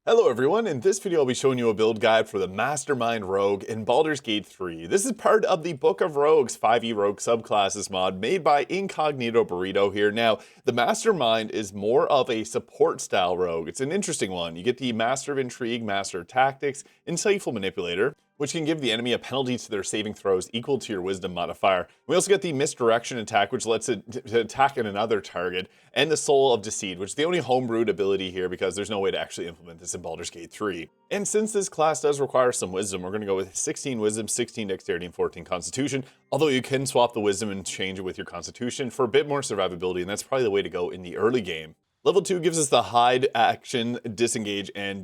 Hello everyone, in this video I'll be showing you a build guide for the Mastermind Rogue in Baldur's Gate 3. This is part of the Book of Rogues 5e Rogue subclasses mod made by IncogneatoBurrito here. Now, the Mastermind is more of a support style rogue. It's an interesting one. You get the Master of Intrigue, Master of Tactics, Insightful Manipulator, which can give the enemy a penalty to their saving throws equal to your Wisdom modifier. We also get the Misdirection attack, which lets it attack at another target, and the Soul of Deceit, which is the only homebrewed ability here because there's no way to actually implement this in Baldur's Gate 3. And since this class does require some Wisdom, we're going to go with 16 Wisdom, 16 Dexterity, and 14 Constitution, although you can swap the Wisdom and change it with your Constitution for a bit more survivability, and that's probably the way to go in the early game. Level 2 gives us the Hide, Action, Disengage, and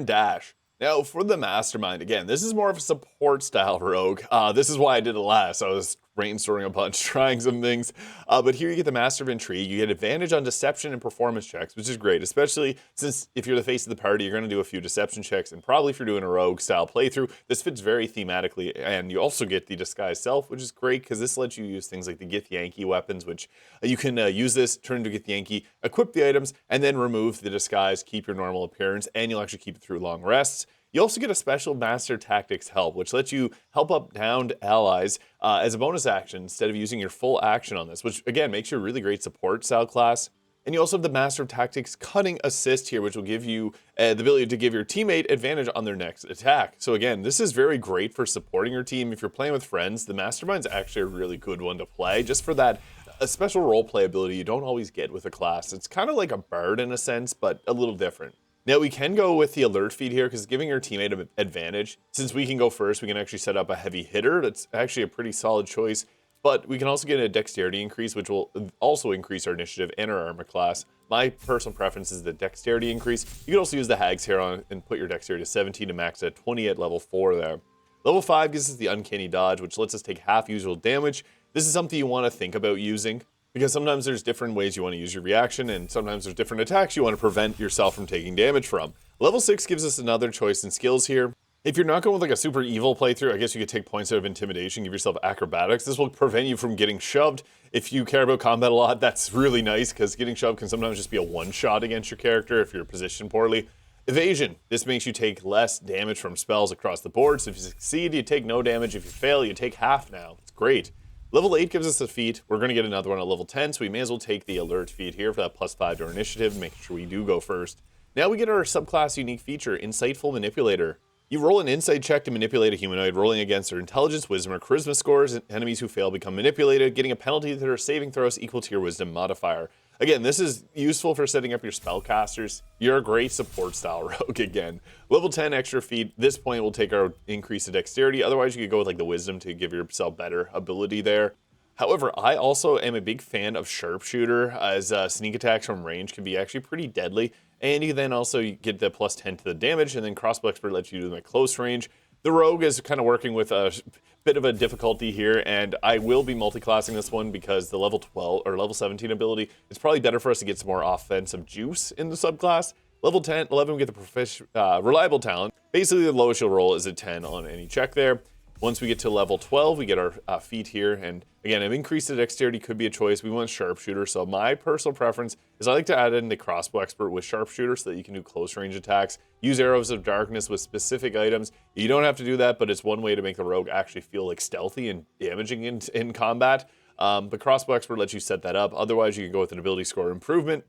Dash. Now, for the Mastermind, again, this is more of a support style rogue. This is why I did it last. I was brainstorming a bunch, trying some things. But here you get the Master of Intrigue. You get advantage on deception and performance checks, which is great, especially since if you're the face of the party, you're going to do a few deception checks. And probably if you're doing a rogue style playthrough, this fits very thematically. And you also get the Disguise Self, which is great because this lets you use things like the Githyanki weapons, which you can use this, turn into Githyanki, equip the items, and then remove the disguise, keep your normal appearance, and you'll actually keep it through long rests. You also get a special Master Tactics Help, which lets you help up downed allies as a bonus action instead of using your full action on this, which again makes you a really great support style class. And you also have the Master of Tactics Cutting Assist here, which will give you the ability to give your teammate advantage on their next attack. So again, this is very great for supporting your team. If you're playing with friends, the Mastermind's actually a really good one to play, just for that a special roleplay ability you don't always get with a class. It's kind of like a bard in a sense, but a little different. Now we can go with the alert feed here because giving your teammate an advantage. Since we can go first, we can actually set up a heavy hitter. That's actually a pretty solid choice, but we can also get a dexterity increase, which will also increase our initiative and our armor class. My personal preference is the dexterity increase. You can also use the Hag's Hair on and put your dexterity to 17 to max at 20 at level 4 there. Level 5 gives us the Uncanny Dodge, which lets us take half usual damage. This is something you want to think about using, because sometimes there's different ways you want to use your reaction, and sometimes there's different attacks you want to prevent yourself from taking damage from. Level 6 gives us another choice in skills here. If you're not going with like a super evil playthrough, I guess you could take points out of Intimidation, give yourself Acrobatics. This will prevent you from getting shoved. If you care about combat a lot, that's really nice, because getting shoved can sometimes just be a one-shot against your character if you're positioned poorly. Evasion. This makes you take less damage from spells across the board, so if you succeed, you take no damage. If you fail, you take half now. It's great. Level 8 gives us a feat. We're going to get another one at level 10, so we may as well take the alert feat here for that +5 to our initiative, making sure we do go first. Now we get our subclass unique feature, Insightful Manipulator. You roll an insight check to manipulate a humanoid, rolling against their intelligence, wisdom, or charisma scores. Enemies who fail become manipulated, getting a penalty to their saving throws equal to your wisdom modifier. Again, this is useful for setting up your spellcasters. You're a great support style rogue again. Level 10 extra feat. This point will take our increase to dexterity. Otherwise, you could go with like the wisdom to give yourself better ability there. However, I also am a big fan of Sharpshooter, as sneak attacks from range can be actually pretty deadly. And you then also get the +10 to the damage, and then Crossbow Expert lets you do them at close range. The Rogue is kind of working with a bit of a difficulty here, and I will be multiclassing this one because the level 12 or level 17 ability, it's probably better for us to get some more offensive juice in the subclass. Level 10, 11, we get the Reliable Talent. Basically, the lowest you'll roll is a 10 on any check there. Once we get to level 12, we get our feat here, and again, an increase to dexterity could be a choice. We want Sharpshooter, so my personal preference is I like to add in the Crossbow Expert with Sharpshooter so that you can do close range attacks, use Arrows of Darkness with specific items. You don't have to do that, but it's one way to make the rogue actually feel like stealthy and damaging in combat. But Crossbow Expert lets you set that up. Otherwise, you can go with an ability score improvement.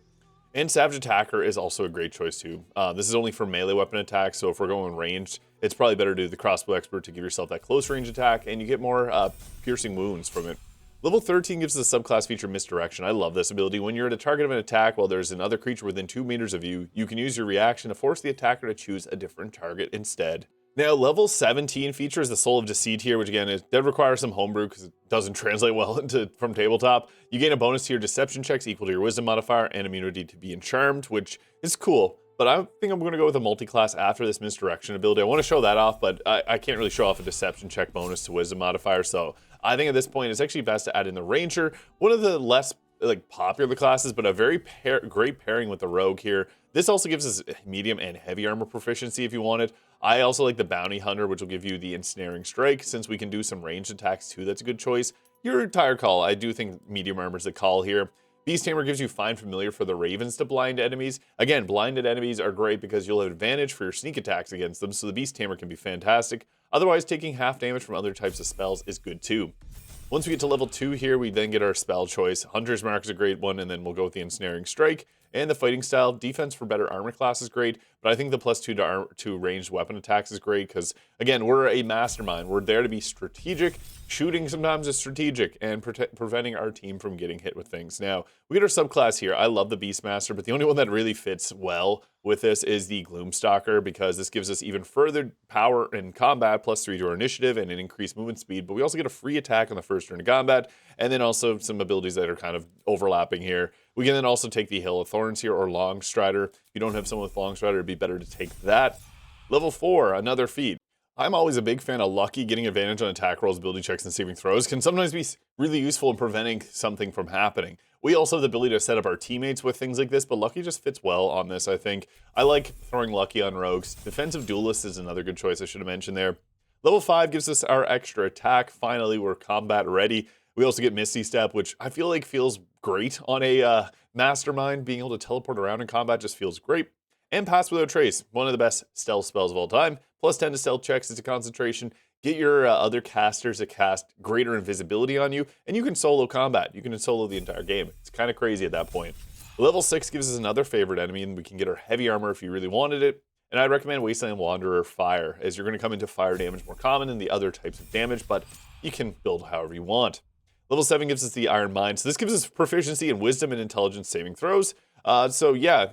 And Savage Attacker is also a great choice too. This is only for melee weapon attacks, so if we're going ranged, it's probably better to do the Crossbow Expert to give yourself that close range attack, and you get more piercing wounds from it. Level 13 gives the subclass feature Misdirection. I love this ability. When you're at a target of an attack while there's another creature within 2 meters of you, you can use your reaction to force the attacker to choose a different target instead. Now, level 17 features the Soul of Deceit here, which again, it does require some homebrew because it doesn't translate well from tabletop. You gain a bonus to your deception checks equal to your wisdom modifier and immunity to being charmed, which is cool. But I think I'm going to go with a multi-class after this Misdirection ability. I want to show that off, but I can't really show off a deception check bonus to wisdom modifier. So I think at this point, it's actually best to add in the Ranger, one of the less popular classes, but a very great pairing with the Rogue here. This also gives us medium and heavy armor proficiency if you want it. I also like the Bounty Hunter, which will give you the Ensnaring Strike. Since we can do some ranged attacks too, that's a good choice. Your entire call. I do think medium armor is the call here. Beast Tamer gives you Find Familiar for the Ravens to blind enemies. Again, blinded enemies are great because you'll have advantage for your sneak attacks against them, so the Beast Tamer can be fantastic. Otherwise, taking half damage from other types of spells is good too. Once we get to level 2 here, we then get our spell choice. Hunter's Mark is a great one, and then we'll go with the Ensnaring Strike. And the Fighting Style, defense for better armor class is great, but I think the +2 to ranged weapon attacks is great because, again, we're a mastermind. We're there to be strategic. Shooting sometimes is strategic, and preventing our team from getting hit with things. Now, we get our subclass here. I love the Beastmaster, but the only one that really fits well with this is the Gloomstalker, because this gives us even further power in combat, +3 to our initiative, and an increased movement speed, but we also get a free attack on the first turn of combat, and then also some abilities that are kind of overlapping here. We can then also take the Hill of Thorns here, or Long Strider. If you don't have someone with Long Strider, it'd be better to take that. Level 4, another feat. I'm always a big fan of Lucky. Getting advantage on attack rolls, ability checks, and saving throws can sometimes be really useful in preventing something from happening. We also have the ability to set up our teammates with things like this, but Lucky just fits well on this, I think. I like throwing Lucky on rogues. Defensive Duelist is another good choice I should have mentioned there. Level 5 gives us our extra attack. Finally, we're combat ready. We also get Misty Step, which I feel like feels great on a mastermind. Being able to teleport around in combat just feels great. And Pass Without Trace, one of the best stealth spells of all time. +10 to stealth checks, it's a concentration. Get your other casters to cast greater invisibility on you, and you can solo combat. You can solo the entire game. It's kind of crazy at that point. Level 6 gives us another favorite enemy, and we can get our heavy armor if you really wanted it. And I'd recommend Wasteland Wanderer Fire, as you're going to come into fire damage more common than the other types of damage, but you can build however you want. Level 7 gives us the Iron Mind, so this gives us proficiency in Wisdom and Intelligence saving throws. So yeah,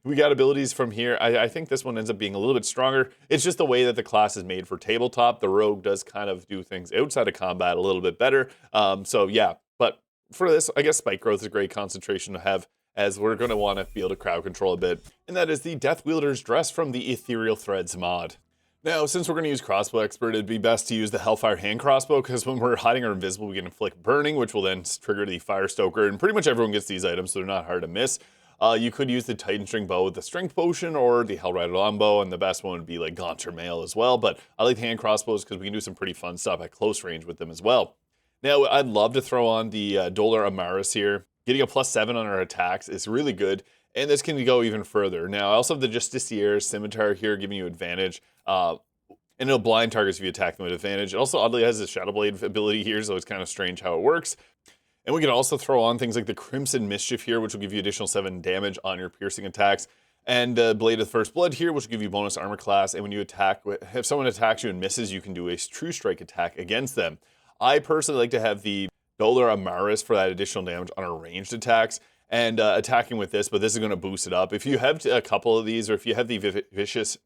we got abilities from here. I think this one ends up being a little bit stronger. It's just the way that the class is made for tabletop. The rogue does kind of do things outside of combat a little bit better. So yeah, but for this, I guess Spike Growth is a great concentration to have, as we're going to want to be able to crowd control a bit. And that is the Death Wielder's Dress from the Ethereal Threads mod. Now, since we're going to use Crossbow Expert, it'd be best to use the Hellfire Hand Crossbow, because when we're hiding or invisible, we can inflict burning, which will then trigger the Fire Stoker, and pretty much everyone gets these items, so they're not hard to miss. You could use the Titan String Bow with the Strength Potion, or the Hellrider Longbow, and the best one would be like Gaunter Mail as well, but I like the hand crossbows because we can do some pretty fun stuff at close range with them as well. Now, I'd love to throw on the Dolar Amaris here. Getting a +7 on our attacks is really good, and this can go even further. Now, I also have the Justiciar's Scimitar here, giving you advantage. And it'll blind targets if you attack them with advantage. It also oddly has a Shadow Blade ability here, so it's kind of strange how it works. And we can also throw on things like the Crimson Mischief here, which will give you additional 7 damage on your piercing attacks. And the Blade of First Blood here, which will give you bonus armor class. And when you attack, if someone attacks you and misses, you can do a True Strike attack against them. I personally like to have the Dolar Amaris for that additional damage on our ranged attacks. And attacking with this, but this is going to boost it up. If you have a couple of these, or if you have the Vicious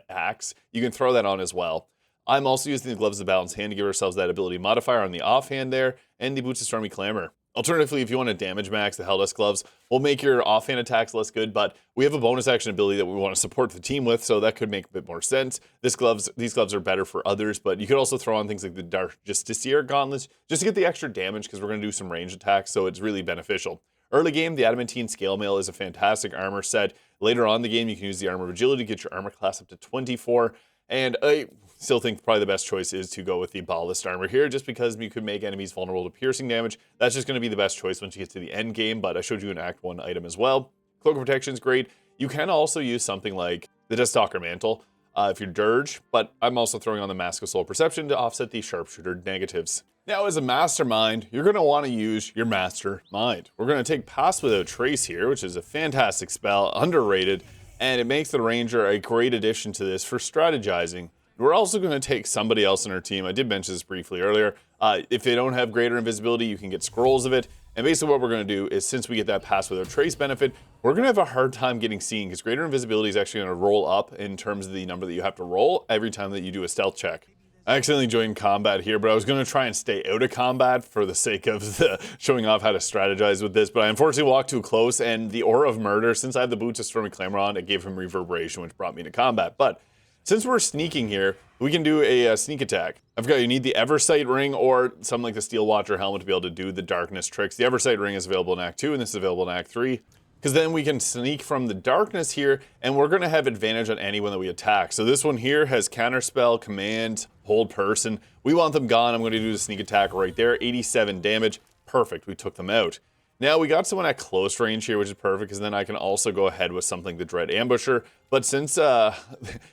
Axe, you can throw that on as well. I'm also using the Gloves of Balanced Hand to give ourselves that ability modifier on the offhand there, and the Boots of Stormy Clamor. Alternatively, if you want to damage max the Helldust Gloves, will make your offhand attacks less good, but we have a bonus action ability that we want to support the team with, so that could make a bit more sense. These gloves are better for others, but you could also throw on things like the Dark Justiciar Gauntlets, just to get the extra damage, because we're going to do some range attacks, so it's really beneficial. Early game, the Adamantine Scale Mail is a fantastic armor set. Later on in the game, you can use the Armor of Agility to get your armor class up to 24. And I still think probably the best choice is to go with the Ballast Armor here, just because you could make enemies vulnerable to piercing damage. That's just going to be the best choice once you get to the end game, but I showed you an Act 1 item as well. Cloak of Protection is great. You can also use something like the Deathstalker Mantle if you're Dirge, but I'm also throwing on the Mask of Soul Perception to offset the Sharpshooter negatives. Now, as a mastermind, you're going to want to use your mastermind. We're going to take Pass Without Trace here, which is a fantastic spell, underrated, and it makes the Ranger a great addition to this for strategizing. We're also going to take somebody else in our team. I did mention this briefly earlier. If they don't have greater invisibility, you can get scrolls of it. And basically what we're going to do is, since we get that Pass Without Trace benefit, we're going to have a hard time getting seen, because greater invisibility is actually going to roll up in terms of the number that you have to roll every time that you do a stealth check. I accidentally joined combat here, but I was going to try and stay out of combat for the sake of showing off how to strategize with this, but I unfortunately walked too close, and the Aura of Murder, since I have the Boots of Stormy Clamor on, it gave him Reverberation, which brought me to combat. But since we're sneaking here, we can do a sneak attack. You need the Eversight Ring or something like the Steel Watcher Helmet to be able to do the darkness tricks. The Eversight Ring is available in Act 2, and this is available in Act 3. Because then we can sneak from the darkness here, and we're going to have advantage on anyone that we attack. So this one here has Counterspell, Command, Hold Person. We want them gone. I'm going to do the sneak attack right there. 87 damage. Perfect. We took them out. Now, we got someone at close range here, which is perfect, because then I can also go ahead with something like the Dread Ambusher. But since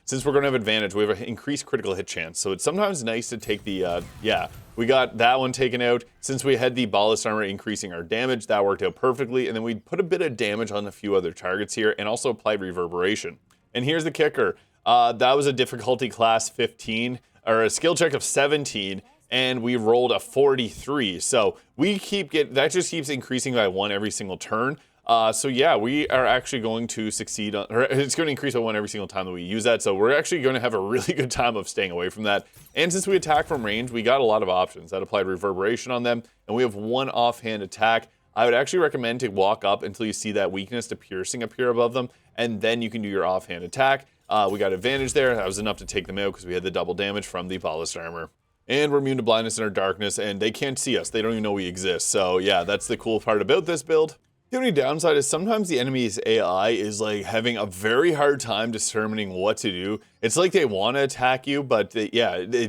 since we're going to have advantage, we have an increased critical hit chance. So it's sometimes nice to take the, yeah, we got that one taken out. Since we had the Ballast Armor increasing our damage, that worked out perfectly. And then we put a bit of damage on a few other targets here, and also applied Reverberation. And here's the kicker. That was a difficulty class 15, or a skill check of 17. And we rolled a 43. So we that just keeps increasing by 1 every single turn. So yeah, we are actually going to succeed on, or it's going to increase by 1 every single time that we use that. So we're actually going to have a really good time of staying away from that. And since we attack from range, we got a lot of options. That applied Reverberation on them, and we have 1 offhand attack. I would actually recommend to walk up until you see that weakness to piercing appear above them, and then you can do your offhand attack. We got advantage there. That was enough to take them out because we had the double damage from the Ballast Armor. And we're immune to blindness in our darkness, and they can't see us. They don't even know we exist. So yeah, that's the cool part about this build. The only downside is sometimes the enemy's AI is like having a very hard time determining what to do. It's like they want to attack you, but they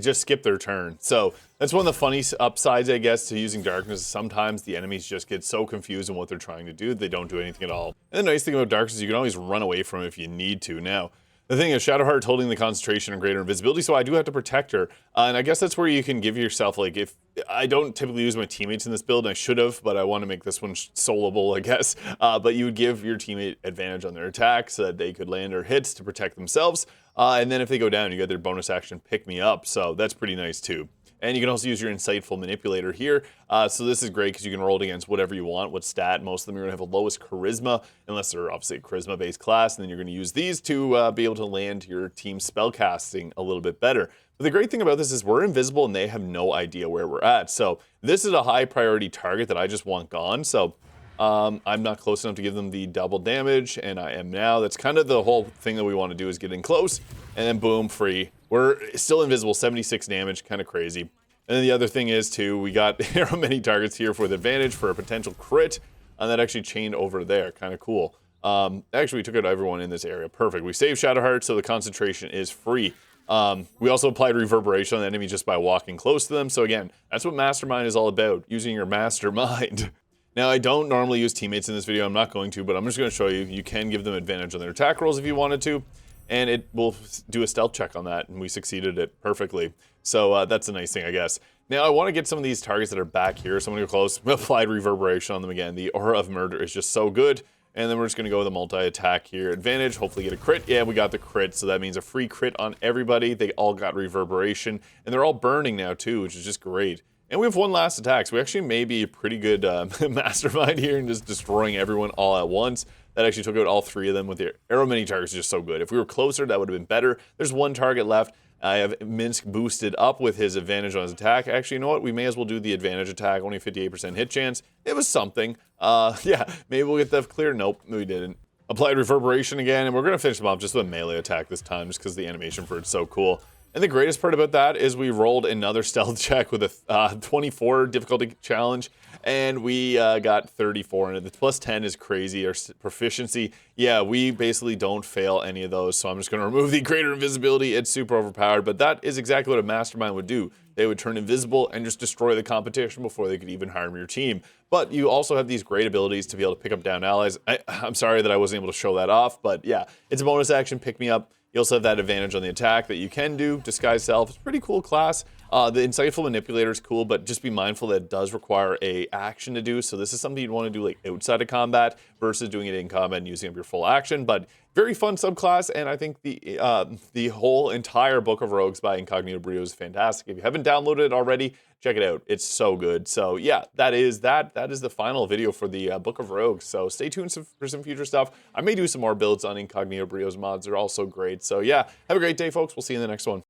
just skip their turn. So that's one of the funny upsides, I guess, to using darkness. Sometimes the enemies just get so confused in what they're trying to do, they don't do anything at all. And the nice thing about darkness is you can always run away from it if you need to. Now, the thing is, Shadowheart's holding the concentration and greater invisibility, so I do have to protect her. And I guess that's where you can give yourself, like, if I don't typically use my teammates in this build, and I should have, but I want to make this one soloable, I guess. But you would give your teammate advantage on their attacks so that they could land their hits to protect themselves. And then if they go down, you get their bonus action pick me up, so that's pretty nice too. And you can also use your Insightful Manipulator here. So this is great because you can roll it against whatever you want, what stat. Most of them are going to have the lowest charisma, unless they're obviously a charisma-based class. And then you're going to use these to be able to land your team spellcasting a little bit better. But the great thing about this is we're invisible and they have no idea where we're at. So this is a high priority target that I just want gone. So I'm not close enough to give them the double damage, and I am now. That's kind of the whole thing that we want to do, is get in close, and then boom, free. We're still invisible, 76 damage, kind of crazy. And then the other thing is, too, we got arrow many targets here with advantage for a potential crit, and that actually chained over there, kind of cool. Actually, we took out everyone in this area, perfect. We saved Shadowheart, so the concentration is free. We also applied Reverberation on the enemy just by walking close to them, so again, that's what Mastermind is all about, using your mastermind. Now, I don't normally use teammates in this video, I'm not going to, but I'm just going to show you. You can give them advantage on their attack rolls if you wanted to, and it will do a stealth check on that, and we succeeded it perfectly. So that's a nice thing, I guess. Now, I want to get some of these targets that are back here, so I'm going to go close, applied Reverberation on them again. The Aura of Murder is just so good, and then we're just going to go with a multi-attack here. Advantage, hopefully get a crit. Yeah, we got the crit, so that means a free crit on everybody. They all got Reverberation, and they're all burning now, too, which is just great. And we have one last attack, so we actually may be a pretty good mastermind here and just destroying everyone all at once. That actually took out all 3 of them with the arrow mini targets, just so good. If we were closer, that would have been better. There's 1 target left. I have Minsk boosted up with his advantage on his attack. Actually, you know what? We may as well do the advantage attack, only 58% hit chance. It was something. Yeah, maybe we'll get that clear. Nope, we didn't. Applied Reverberation again, and we're going to finish them off just with a melee attack this time, just because the animation for it's so cool. And the greatest part about that is we rolled another stealth check with a 24 difficulty challenge, and we got 34, and the plus 10 is crazy. Our proficiency, yeah, we basically don't fail any of those, so I'm just going to remove the greater invisibility. It's super overpowered, but that is exactly what a mastermind would do. They would turn invisible and just destroy the competition before they could even harm your team. But you also have these great abilities to be able to pick up down allies. I'm sorry that I wasn't able to show that off, but yeah, it's a bonus action, pick me up. You also have that advantage on the attack that you can do, Disguise Self. It's a pretty cool class. The Insightful Manipulator is cool, but just be mindful that it does require a action to do. So this is something you'd want to do like outside of combat versus doing it in combat and using up your full action. But very fun subclass, and I think the whole entire Book of Rogues by IncogneatoBurrito is fantastic. If you haven't downloaded it already, check it out. It's so good. So yeah, that is the final video for the Book of Rogues. So stay tuned for some future stuff. I may do some more builds on IncogneatoBurrito's mods. They're also great. So yeah, have a great day, folks. We'll see you in the next one.